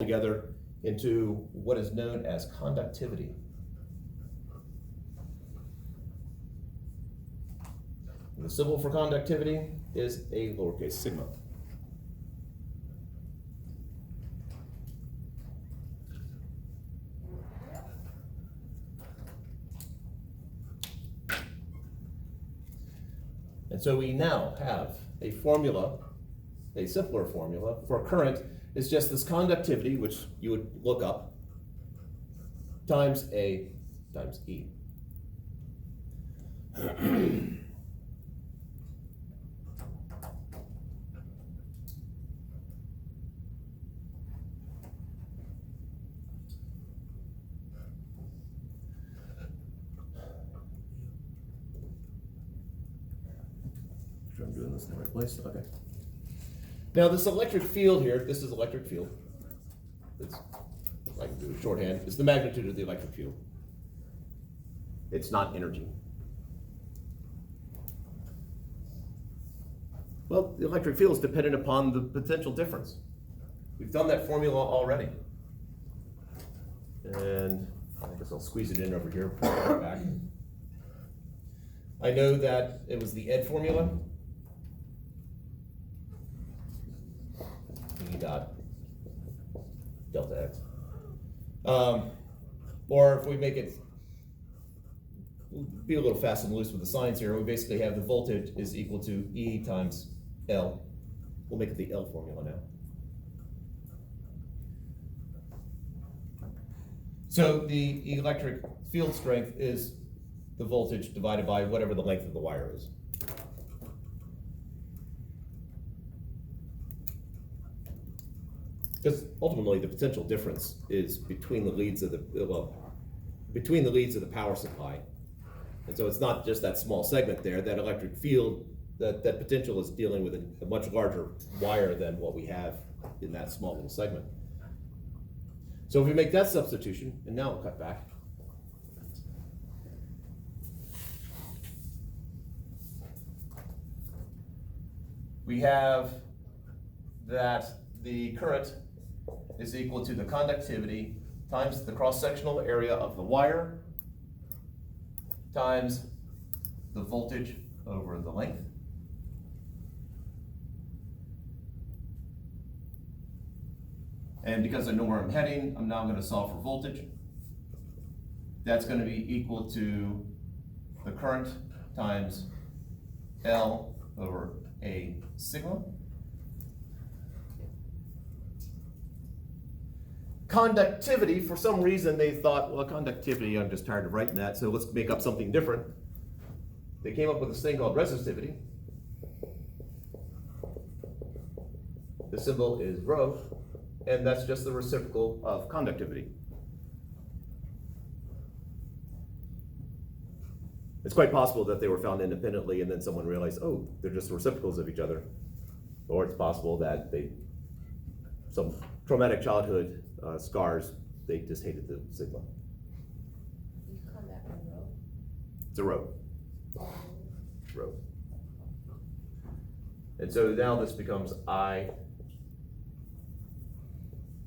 together into what is known as conductivity. And the symbol for conductivity is a lowercase sigma. And so we now have a formula, a simpler formula for current is just this conductivity, which you would look up, times A times E. Sure I'm doing this in the right place? Okay. Now this electric field here, this is electric field. It's, I can do shorthand, it's the magnitude of the electric field. It's not energy. Well, the electric field is dependent upon the potential difference. We've done that formula already. And I guess I'll squeeze it in over here, put it back. I know that it was the ED formula. E dot delta X. Or if we make it, we'll be a little fast and loose with the signs here, we basically have the voltage is equal to E times L. We'll make it the L formula now. So the electric field strength is the voltage divided by whatever the length of the wire is. Because ultimately the potential difference is between the leads of the power supply. And so it's not just that small segment there, that electric field, that potential is dealing with a much larger wire than what we have in that small little segment. So if we make that substitution, and now we'll cut back. We have that the current is equal to the conductivity times the cross-sectional area of the wire times the voltage over the length. And because I know where I'm heading, I'm now going to solve for voltage. That's going to be equal to the current times L over A sigma. Conductivity, for some reason they thought, well, conductivity, I'm just tired of writing that, so let's make up something different. They came up with this thing called resistivity. The symbol is rho, and that's just the reciprocal of conductivity. It's quite possible that they were found independently and then someone realized, oh, they're just reciprocals of each other. Or it's possible that some traumatic childhood scars, they just hated the sigma. You call that a rho? It's a rho. Rho. And so now this becomes I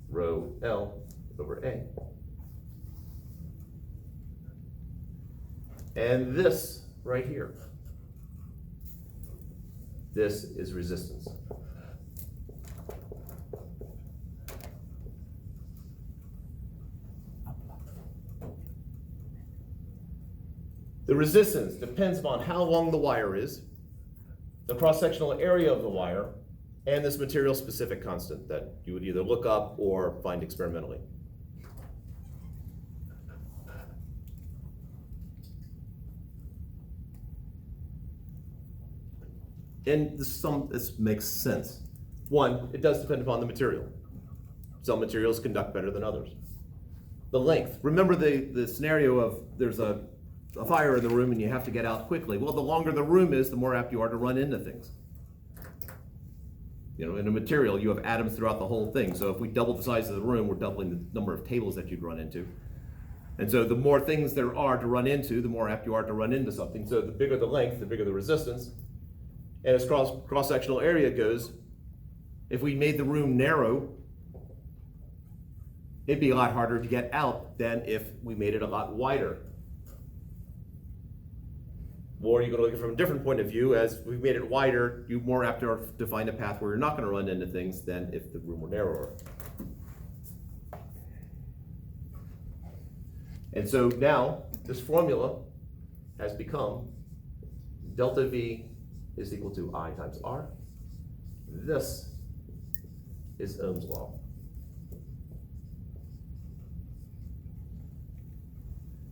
rho L over A. And this right here, this is resistance. The resistance depends upon how long the wire is, the cross-sectional area of the wire, and this material-specific constant that you would either look up or find experimentally. And this makes sense. One, it does depend upon the material. Some materials conduct better than others. The length. Remember the scenario of there's a fire in the room and you have to get out quickly. Well, the longer the room is, the more apt you are to run into things. You know, in a material, you have atoms throughout the whole thing. So if we double the size of the room, we're doubling the number of tables that you'd run into. And so the more things there are to run into, the more apt you are to run into something. So the bigger the length, the bigger the resistance. And as cross-sectional area goes, if we made the room narrow, it'd be a lot harder to get out than if we made it a lot wider. Or you can look at it from a different point of view. As we made it wider, you're more apt to find a path where you're not going to run into things than if the room were narrower. And so now this formula has become delta V is equal to I times R. This is Ohm's law.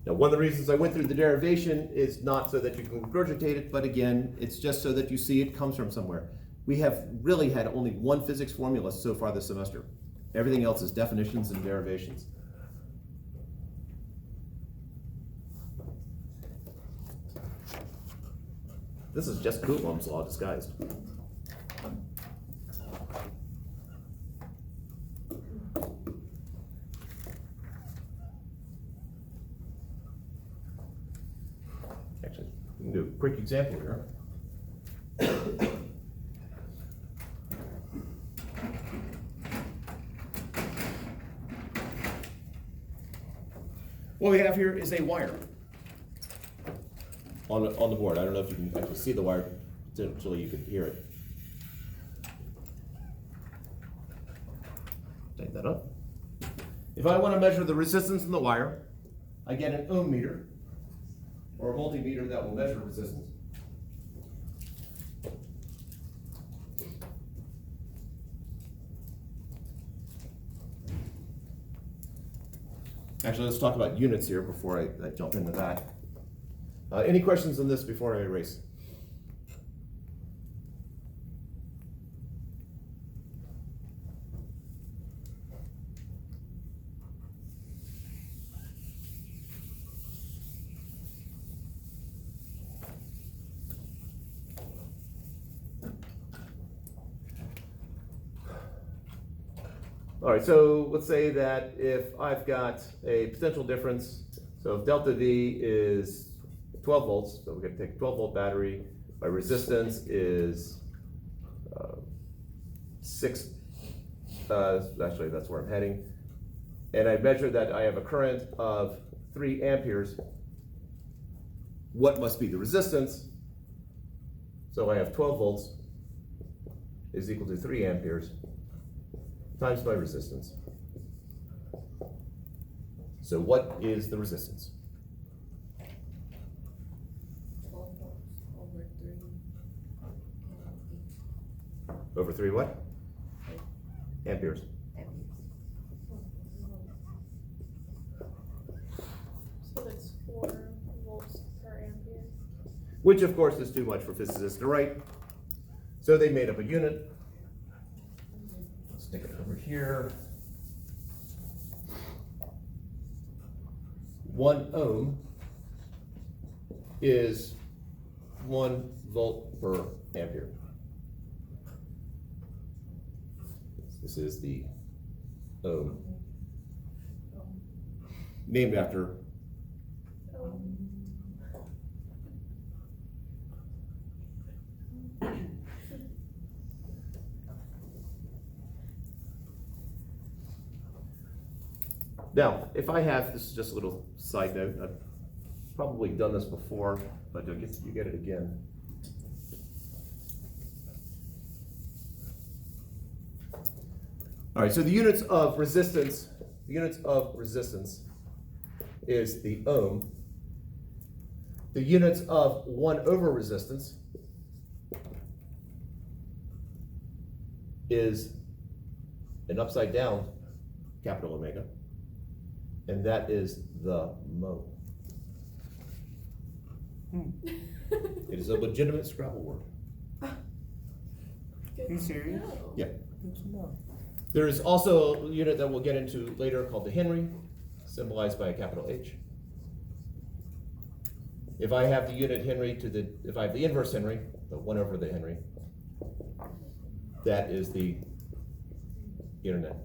Now, one of the reasons I went through the derivation is not so that you can regurgitate it, but again, it's just so that you see it comes from somewhere. We have really had only one physics formula so far this semester. Everything else is definitions and derivations. This is just Coulomb's law disguised. Actually, we can do a quick example here. What we have here is a wire on the board. I don't know if you can actually see the wire, potentially you can hear it. Take that up. If I want to measure the resistance in the wire, I get an ohm meter, or a multimeter that will measure resistance. Actually, let's talk about units here before I jump into that. Any questions on this before I erase? All right, so let's say that if I've got a potential difference, so if delta V is 12 volts, so we're going to take a 12 volt battery, my resistance is 6, actually that's where I'm heading, and I measure that I have a current of 3 amperes, what must be the resistance? So I have 12 volts is equal to 3 amperes times my resistance. So what is the resistance? 12 volts over 3. Over 3 what? Amperes. So that's 4 volts per ampere. Which of course is too much for physicists to write. So they made up a unit. Let's stick it over here. 1 ohm is 1 volt per ampere. This is the ohm, named after Now, if I have, this is just a little side note, I've probably done this before, but you get it again. All right, so the units of resistance is the ohm. The units of 1 over resistance is an upside down capital omega, and that is the mho. It is a legitimate Scrabble word. Good You to serious? know. Yeah. Good to know. There is also a unit that we'll get into later called the Henry, symbolized by a capital H. If I have the unit Henry if I have the inverse Henry, the 1 over the Henry, that is the internet.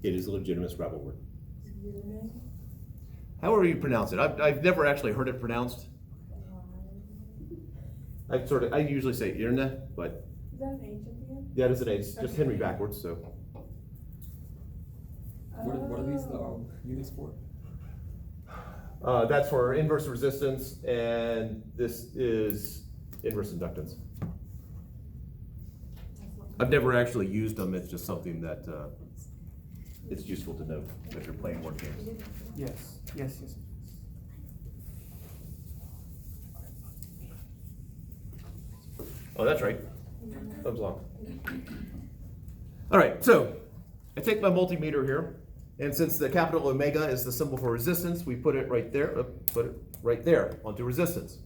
It is a legitimate Scrabble word. However you pronounce it. I've never actually heard it pronounced. I usually say internet, but Is that an H at the end? yeah, it is an H, it's just Henry backwards, so. What are these units for? That's for inverse resistance, and this is inverse inductance. I've never actually used them, it's just something that it's useful to know if you're playing board games. Yes. Oh, that's right. Thumbs long. All right, so I take my multimeter here, and since the capital omega is the symbol for resistance, we put it right there, onto resistance.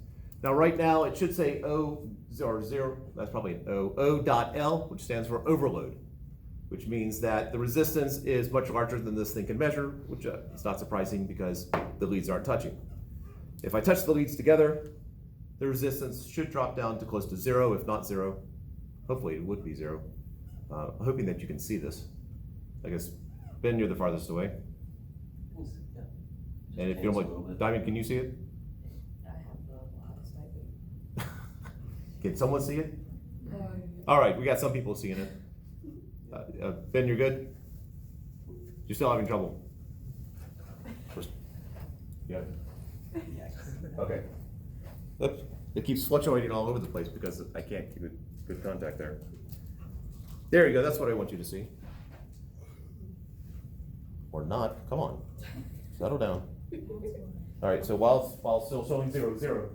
Now, right now, it should say O or 0, that's probably an O dot L, which stands for overload, which means that the resistance is much larger than this thing can measure, which is not surprising because the leads aren't touching. If I touch the leads together, the resistance should drop down to close to 0, if not 0. Hopefully it would be 0. Hoping that you can see this. I guess, Ben, you're the farthest away. And if you don't want, Diamond, can you see it? I have a lot of typing. Can someone see it? Oh, All right, we got some people seeing it. Ben, you're good? You're still having trouble? Yeah. Okay. Oops. It keeps fluctuating all over the place because I can't keep good contact there. There you go, that's what I want you to see. Or not, come on, settle down. All right, so while still showing 0, 0.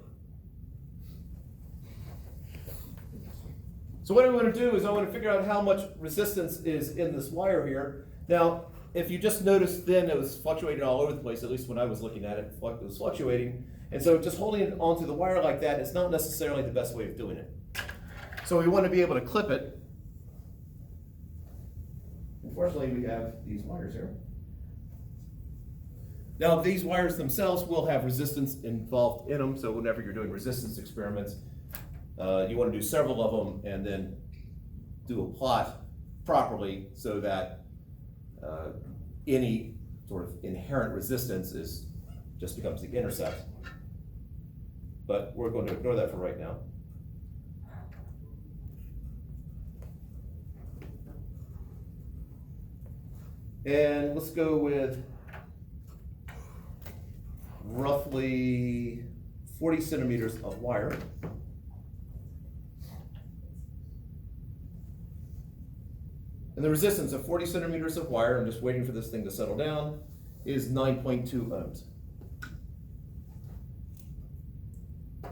So what I want to do is I want to figure out how much resistance is in this wire here. Now, if you just noticed then it was fluctuating all over the place, at least when I was looking at it, it was fluctuating. And so just holding it onto the wire like that is not necessarily the best way of doing it. So we want to be able to clip it. Unfortunately, we have these wires here. Now, these wires themselves will have resistance involved in them, so whenever you're doing resistance experiments, you want to do several of them and then do a plot properly so that any sort of inherent resistance just becomes the intercept. But we're going to ignore that for right now. And let's go with roughly 40 centimeters of wire. And the resistance of 40 centimeters of wire, I'm just waiting for this thing to settle down, is 9.2 ohms.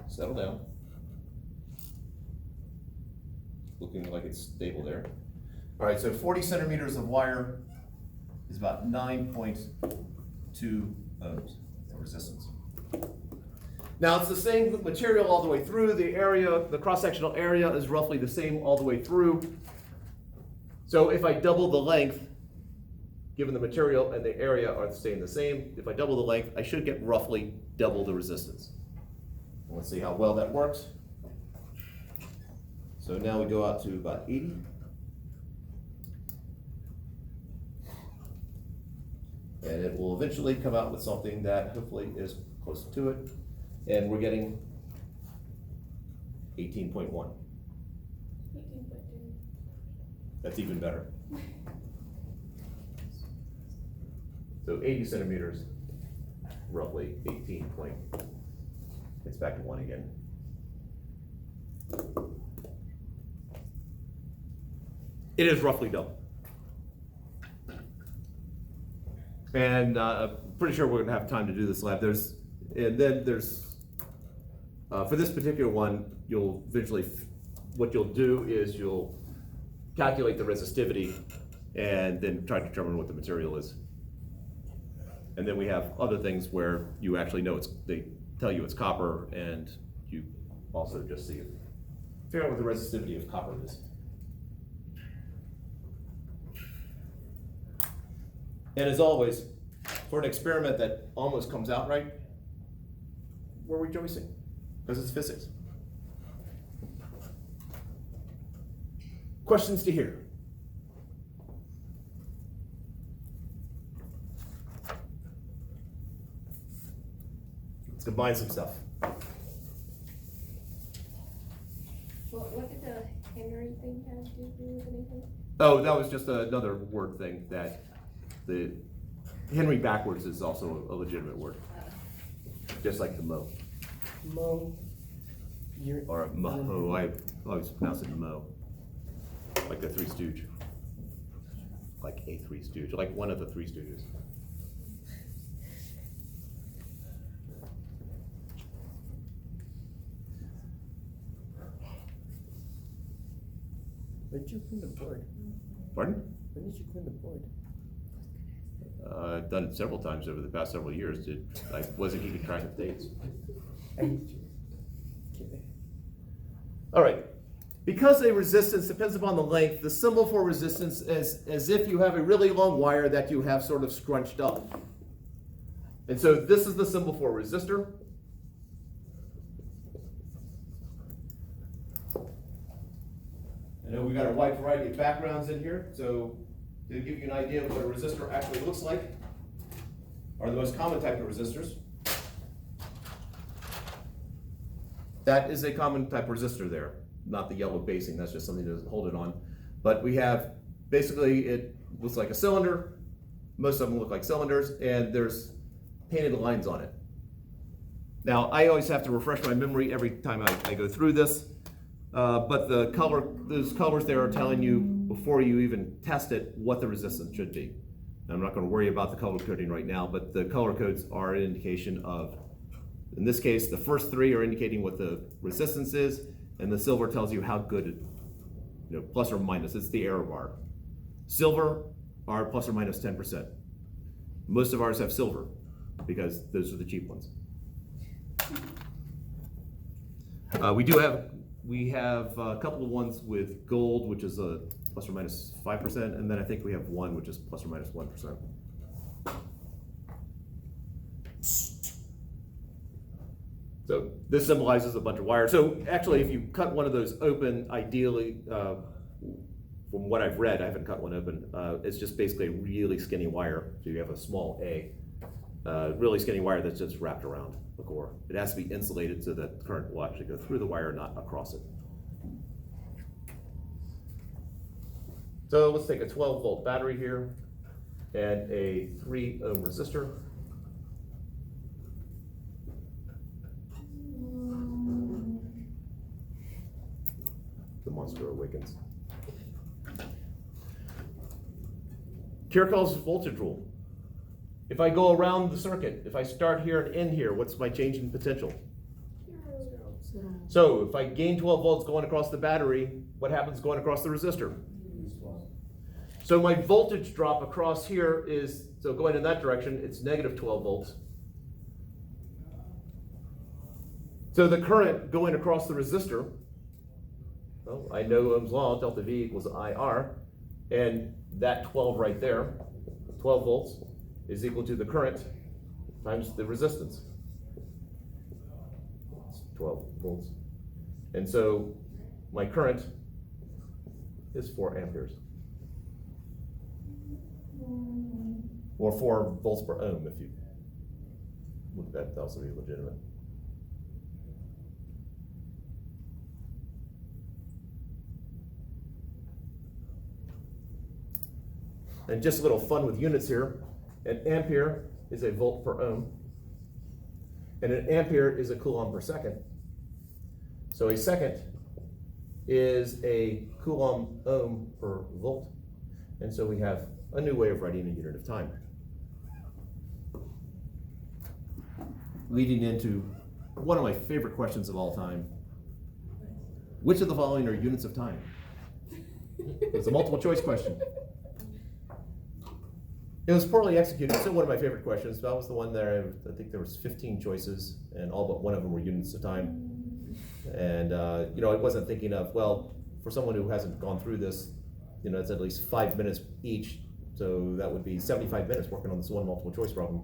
Settle down. Looking like it's stable there. All right, so 40 centimeters of wire is about 9.2 ohms of resistance. Now it's the same material all the way through. The area, the cross-sectional area is roughly the same all the way through. So if I double the length, given the material and the area are staying the same, if I double the length, I should get roughly double the resistance. Let's see how well that works. So now we go out to about 80. And it will eventually come out with something that hopefully is close to it. And we're getting 18.1. 18.2. That's even better. So 80 centimeters, roughly 18 point. It's back to 1 again. It is roughly double. And I'm pretty sure we're gonna have time to do this lab. For this particular one, you'll eventually, what you'll do is you'll calculate the resistivity and then try to determine what the material is. And then we have other things where you actually know they tell you it's copper, and you also just figure out what the resistivity of copper is. And as always, for an experiment that almost comes out right, we're rejoicing, because it's physics. Questions to hear? Let's combine some stuff. What did the Henry thing have to do with anything? Oh, that was just another word thing that The Henry backwards is also a legitimate word, just like the mo. Mo. You're. Or a mo. I always pronounce it mo. Like the Three Stooge. Like a Three Stooge. Like one of the Three Stooges. When did you clean the board? Pardon? When did you clean the board? I've done it several times over the past several years. I wasn't keeping track of dates. Okay. All right. Because a resistance depends upon the length, the symbol for resistance is as if you have a really long wire that you have sort of scrunched up. And so this is the symbol for a resistor. I know we've got a wide variety of backgrounds in here, so to give you an idea of what a resistor actually looks like, are the most common type of resistors. That is a common type of resistor there, not the yellow basing, that's just something to hold it on. But we have, basically it looks like a cylinder, most of them look like cylinders, and there's painted lines on it. Now, I always have to refresh my memory every time I go through this. But those colors there are telling you, before you even test it, what the resistance should be. And I'm not going to worry about the color coding right now, but the color codes are an indication of, in this case, the first three are indicating what the resistance is, and the silver tells you how good it, plus or minus, it's the error bar. Silver are plus or minus 10%. Most of ours have silver, because those are the cheap ones. We have a couple of ones with gold, which is a plus or minus 5%, and then I think we have one which is plus or minus 1%. So this symbolizes a bunch of wires. So actually, if you cut one of those open, ideally, from what I've read, I haven't cut one open, it's just basically a really skinny wire. So you have a small A, really skinny wire that's just wrapped around the core. It has to be insulated so that current will actually go through the wire, not across it. So let's take a 12-volt battery here and a 3-ohm resistor. The monster awakens. Kirchhoff's voltage rule. If I go around the circuit, if I start here and end here, what's my change in potential? So if I gain 12 volts going across the battery, what happens going across the resistor? So my voltage drop across here is, so going in that direction, it's negative 12 volts. So the current going across the resistor, well, I know Ohm's law, delta V equals IR, and that 12 right there, 12 volts, is equal to the current times the resistance. It's 12 volts. And so my current is 4 amperes. Or 4 volts per ohm if you would that also be legitimate. And just a little fun with units here. An ampere is a volt per ohm, and an ampere is a coulomb per second. So a second is a coulomb ohm per volt, and so we have a new way of writing a unit of time. Leading into one of my favorite questions of all time. Which of the following are units of time? It's a multiple choice question. It was poorly executed. It's still one of my favorite questions. That was the one there. I think there was 15 choices, and all but one of them were units of time. And I wasn't thinking of, well, for someone who hasn't gone through this, it's at least 5 minutes each. So that would be 75 minutes working on this one multiple choice problem.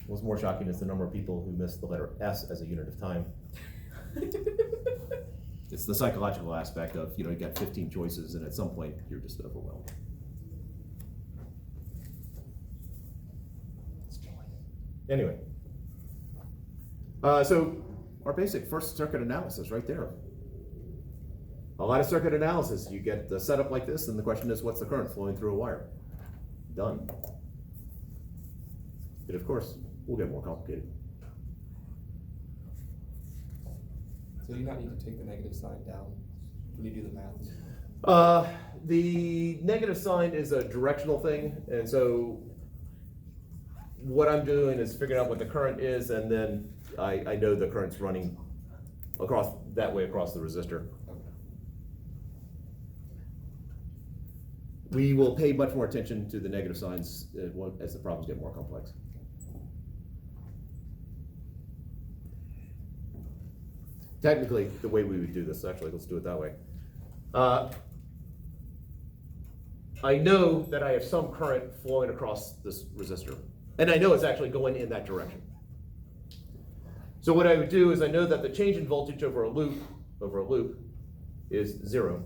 What's more shocking is the number of people who missed the letter S as a unit of time. It's the psychological aspect of, you got 15 choices, and at some point you're just overwhelmed. Anyway, so our basic first circuit analysis right there. A lot of circuit analysis, you get the setup like this, and the question is, what's the current flowing through a wire? Done. It, of course, will get more complicated. So you not need to take the negative sign down when you do the math? The negative sign is a directional thing, and so what I'm doing is figuring out what the current is, and then I know the current's running across that way across the resistor. We will pay much more attention to the negative signs as the problems get more complex. Technically, the way we would do this, actually, let's do it that way. I know that I have some current flowing across this resistor, and I know it's actually going in that direction. So what I would do is I know that the change in voltage over a loop is 0.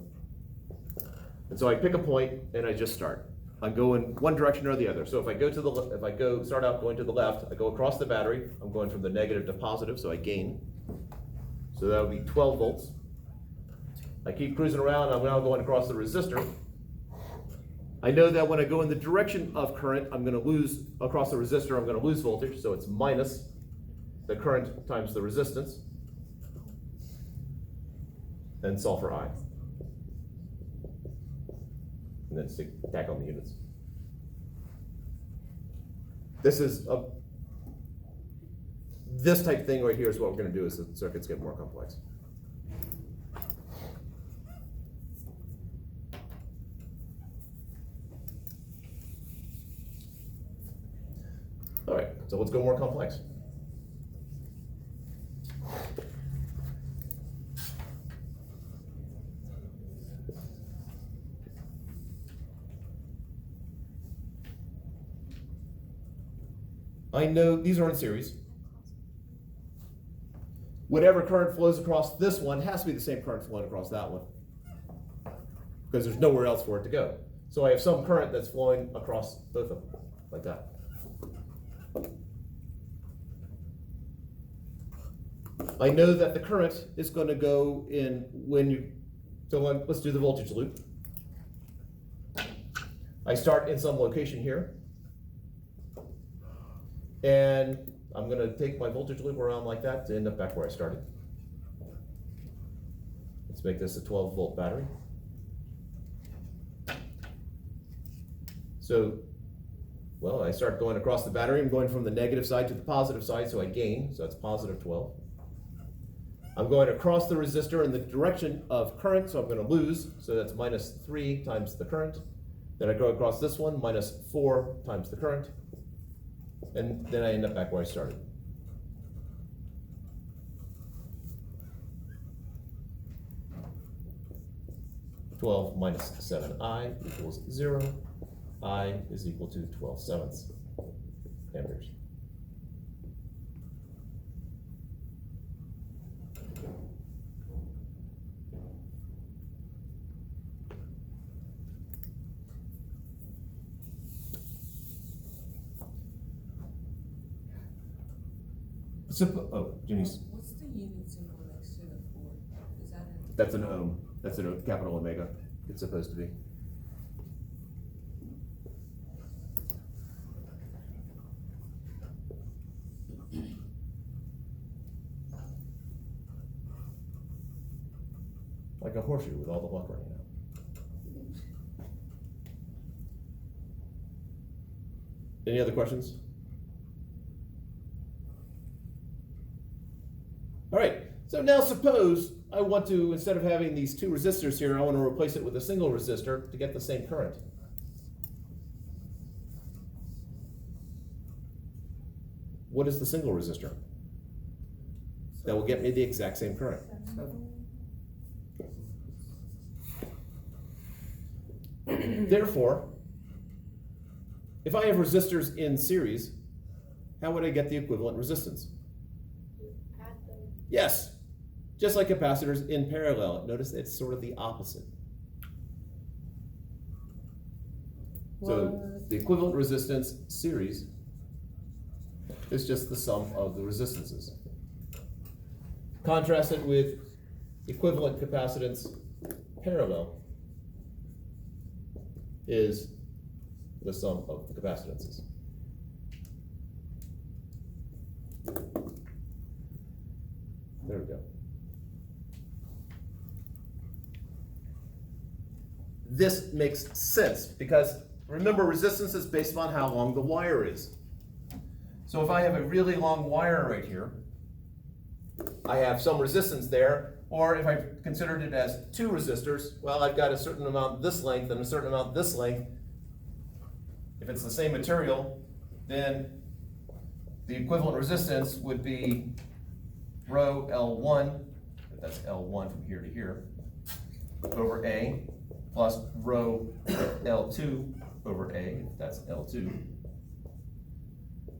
And so I pick a point and I just start. I'm going one direction or the other. So if I go to the start out going to the left, I go across the battery. I'm going from the negative to positive, so I gain. So that would be 12 volts. I keep cruising around. I'm now going across the resistor. I know that when I go in the direction of current, I'm going to lose across the resistor. I'm going to lose voltage, so it's minus the current times the resistance, and solve for I. And then tack on the units. This type of thing right here is what we're going to do as the circuits get more complex. All right, so let's go more complex. I know these are in series. Whatever current flows across this one has to be the same current flowing across that one, because there's nowhere else for it to go. So I have some current that's flowing across both of them, like that. I know that the current is going to go in let's do the voltage loop. I start in some location here. And I'm going to take my voltage loop around like that to end up back where I started. Let's make this a 12-volt battery. So, I start going across the battery. I'm going from the negative side to the positive side, so I gain, so that's positive 12. I'm going across the resistor in the direction of current, so I'm going to lose, so that's minus 3 times the current. Then I go across this one, minus 4 times the current. And then I end up back where I started. (12 minus 7i equals 0. I is equal to 12/7 amperes. Jimmy's. What's the unit symbol next to the 4? Is that a? That's an ohm. That's a capital omega. It's supposed to be. Like a horseshoe with all the luck running out. Any other questions? All right, so now suppose I want to, instead of having these two resistors here, I want to replace it with a single resistor to get the same current. What is the single resistor that will get me the exact same current? Therefore, if I have resistors in series, how would I get the equivalent resistance? Add them. Yes, just like capacitors in parallel. Notice it's sort of the opposite. So the equivalent resistance series is just the sum of the resistances. Contrast it with equivalent capacitance parallel is the sum of the capacitances. There we go. This makes sense because remember, resistance is based on how long the wire is. So if I have a really long wire right here, I have some resistance there, or if I considered it as two resistors, well, I've got a certain amount this length and a certain amount this length. If it's the same material, then the equivalent resistance would be rho L1, that's L1 from here to here, over A, plus rho L2 over A, that's L2,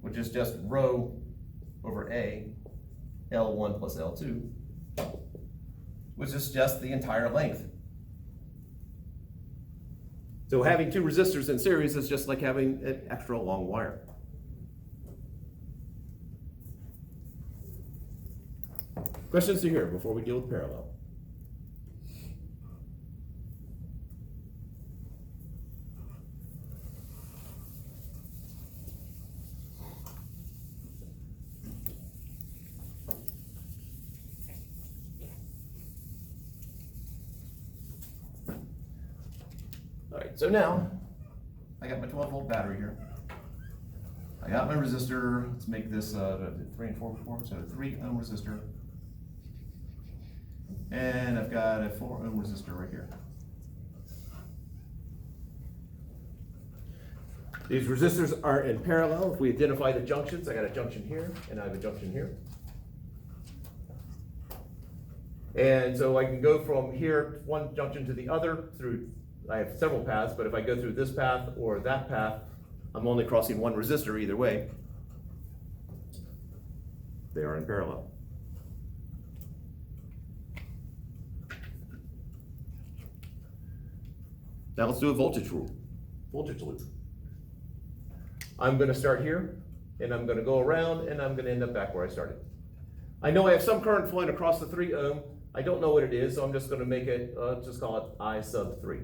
which is just rho over A, L1 plus L2, which is just the entire length. So having two resistors in series is just like having an extra long wire. Questions to hear before we deal with parallel? All right, so now I got my 12-volt battery here. I got my resistor. Let's make this 3 and 4, so a 3 ohm resistor. And I've got a 4 ohm resistor right here. These resistors are in parallel. If we identify the junctions, I got a junction here and I have a junction here. And so I can go from here, one junction to the other through, I have several paths, but if I go through this path or that path, I'm only crossing one resistor either way. They are in parallel. Now let's do a voltage loop. I'm going to start here, and I'm going to go around, and I'm going to end up back where I started. I know I have some current flowing across the 3 ohm. I don't know what it is, so I'm just going to make it, just call it I sub 3.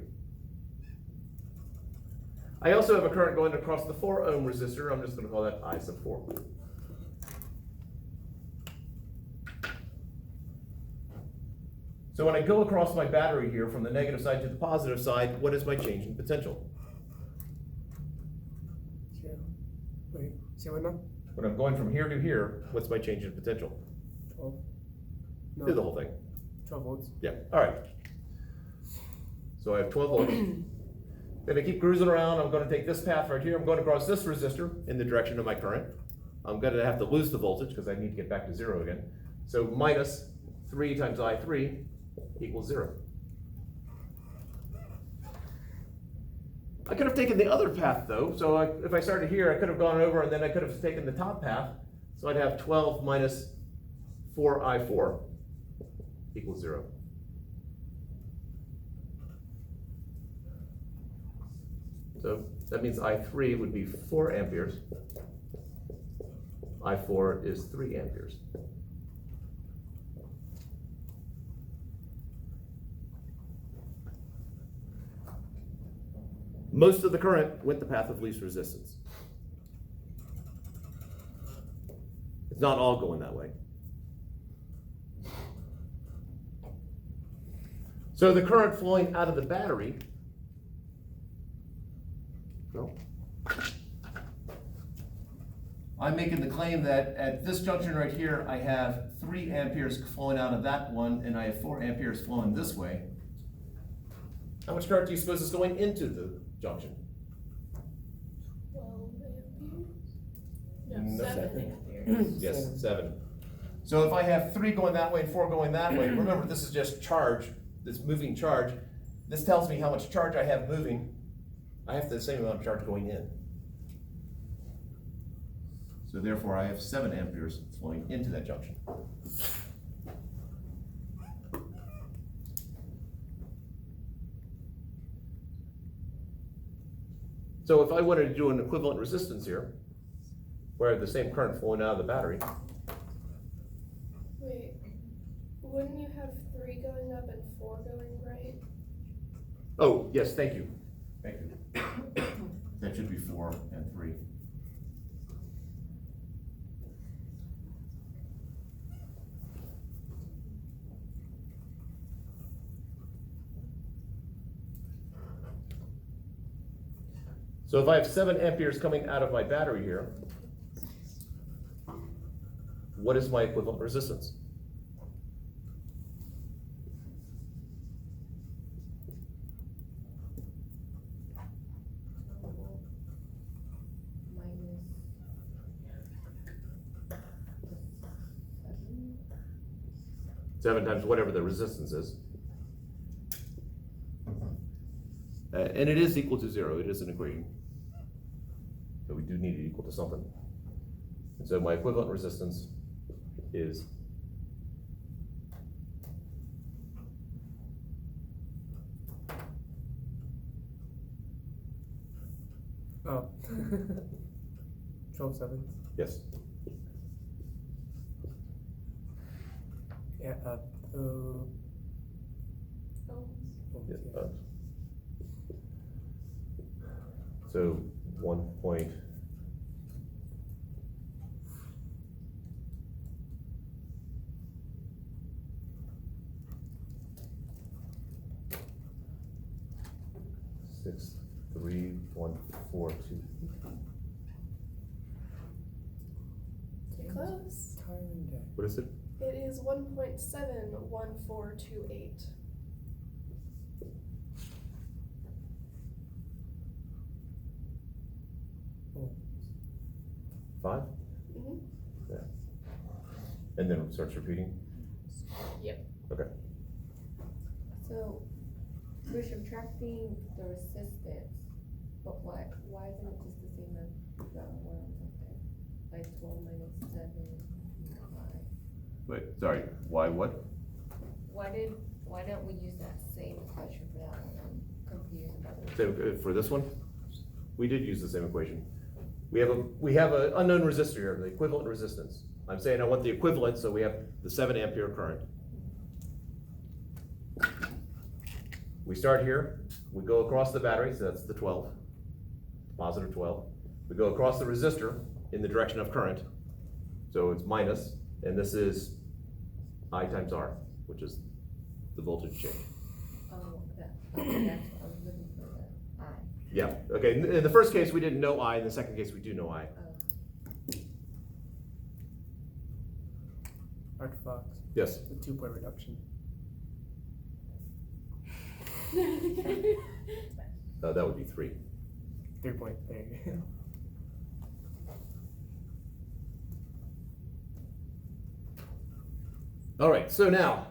I also have a current going across the 4 ohm resistor. I'm just going to call that I sub 4. So when I go across my battery here from the negative side to the positive side, what is my change in potential? 0. Wait, say what now? When I'm going from here to here, what's my change in potential? 12. No. Do the whole thing. 12 volts. Yeah, all right. So I have 12 volts. Then I keep cruising around. I'm going to take this path right here. I'm going across this resistor in the direction of my current. I'm going to have to lose the voltage because I need to get back to 0 again. So minus 3 times I3 equals 0. I could have taken the other path though. So if I started here, I could have gone over and then I could have taken the top path. So I'd have 12 minus 4I4 equals 0. So that means I3 would be 4 amperes. I4 is 3 amperes. Most of the current went the path of least resistance. It's not all going that way. So the current flowing out of the battery, I'm making the claim that at this junction right here, I have 3 amperes flowing out of that one, and I have 4 amperes flowing this way. How much current do you suppose is going into the junction? 12 amperes? No, No, 7 7. amperes. Yes, 7. So if I have 3 going that way and 4 going that way, remember this is just charge, this moving charge. This tells me how much charge I have moving. I have the same amount of charge going in. So therefore I have 7 amperes flowing into that junction. So if I wanted to do an equivalent resistance here, where I have the same current flowing out of the battery, Wait, wouldn't you have 3 going up and 4 going right? Oh, yes, thank you. Thank you. That should be 4 and 3. So if I have 7 amperes coming out of my battery here, what is my equivalent resistance? Minus 7 times whatever the resistance is. And it is equal to 0, it is an equation. So we do need it equal to something. And so my equivalent resistance is Oh. 12 7. yes. Yeah, Oh, Yeah, so 1 point. Six, 3, 1, 4, 2. too close. tiring day. What is it? It is 1.71428. Oh. 5? Mm-hmm. Yeah. And then it starts repeating? Yep. Okay. So, we're subtracting the resistance, but why isn't it just the same as the one up there? Like 12 minus 7, 5. Wait, sorry, why what? Why don't we use that same equation for that one? I'm confused about it. So for this one, we did use the same equation. We have an unknown resistor here, the equivalent resistance. I'm saying I want the equivalent, so we have the 7 ampere current. We start here, we go across the battery, so that's the 12, positive 12. We go across the resistor in the direction of current, so it's minus, and this is I times R, which is the voltage change. Oh, that's what I was looking for, the I. Yeah, okay, in the first case, we didn't know I, in the second case, we do know I. Oh. Artifact. Yes. The 2-point reduction. That would be 3. 3 point. There you go. All right, so now,